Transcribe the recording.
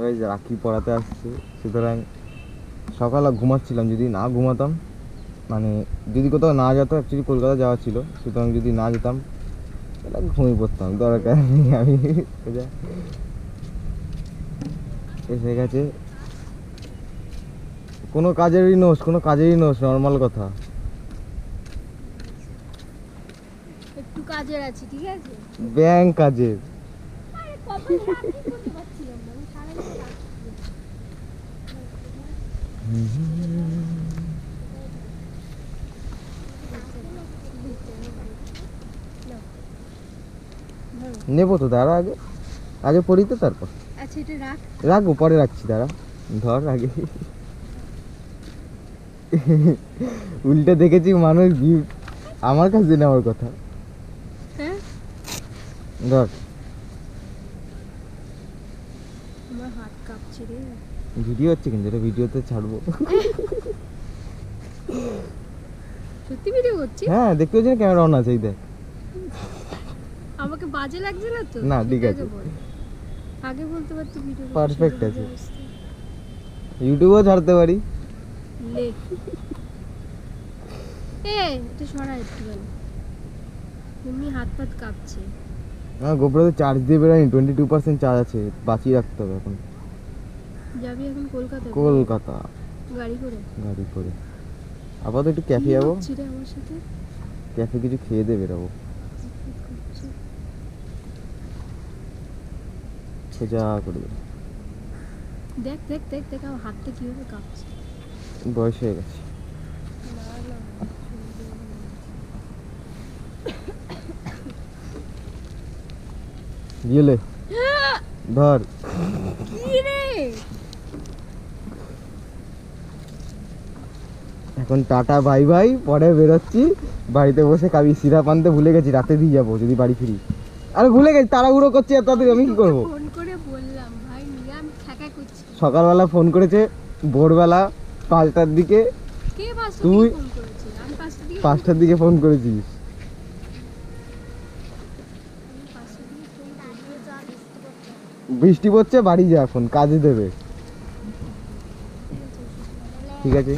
ওই যে রাখি পড়াতে আসছে, সুতরাং সকালে ঘুমাচ্ছিলাম, যদি না ঘুমাতাম মানে যদি কোথাও না যেত, অ্যাকচুয়ালি কলকাতা যাওয়া ছিল, সুতরাং যদি না যেতাম তাহলে ঘুমিয়ে পড়তাম, দরকার নেই। আমি এসে গেছে, কোনো কাজেরই নোস, নর্মাল কথা। একটু কাজের আছে, ঠিক আছে? ব্যাংক কাজের। আরে কবে রাখি করতে পারছিলাম না, আমি সারাদিন রাখি। নেবো তো, দাঁড়া আগে পড়ি তো, তারপর আচ্ছা এটা রাখ। রাখবো, পরে রাখছি, দাঁড়া ধর আগে। উল্টে দেখেছি মানুষ গিফট আমার কাছে নেওয়ার কথা। হ্যাঁ ধর, আমার হাত কাঁপছে রে। ভিডিও হচ্ছে কিন্তু, এটা ভিডিওতে ছাড়বো। সত্যি ভিডিও করছি? হ্যাঁ, দেখতে পাচ্ছি না ক্যামেরা অন আছে, এই দেখ। আমাকে বাজে লাগছে না তো? না, ঠিক সেটা আছে। আগে বল। আগে বলতে পারতি ভিডিও করছি, Perfect এটা আছে। ভিডিও আসছে। ইউটিউবেও ছাড়তে পারি। লে এটা সরা একটুখানি, এমনি হাত পাত কাঁপছে। আমার গোপ্রোতে চার্জ দিয়ে বেরোয়নি, 22% চার্জ আছে, বাঁচিয়ে রাখতে হবে এখন। যাবি এখন কলকাতা? কলকাতা গাড়ি করে? আপাতত একটু ক্যাফে কি যাবো, হচ্ছে রে আমার সাথে? ক্যাফে কিছু খেয়ে দিয়ে বেরোবো, সোজা করে দেবো। দেখ দেখ দেখ দেখ আমার হাতটা কিভাবে কাঁপছে। বয়স হয়ে গেছে। না না গেলে ধর, কি রে? এখন টাটা বাই বাই, পরে বেরোচ্ছি, বাড়িতে বসে কাবি সিরাপ আনতে ভুলে গেছি, রাতে দিয়ে যাবো যদি বাড়ি ফিরি। আরে ভুলে গেছি, তাড়াহুড়ো করছি এত তাড়াতাড়ি, আমি কি করবো? ফোন করে বললাম ভাই নিয়ে আমি ঠেকা করছি। সকালবেলা ফোন করেছে, ভোরবেলা 5টার দিকে, কে পাঁচটার তুই দিকে ফোন করেছে? আমি 5টার দিকে 5টার দিকে ফোন করেছিস। বৃষ্টি পড়ছে, বাড়ি যা, এখন কাজে দেবে। ঠিক আছে।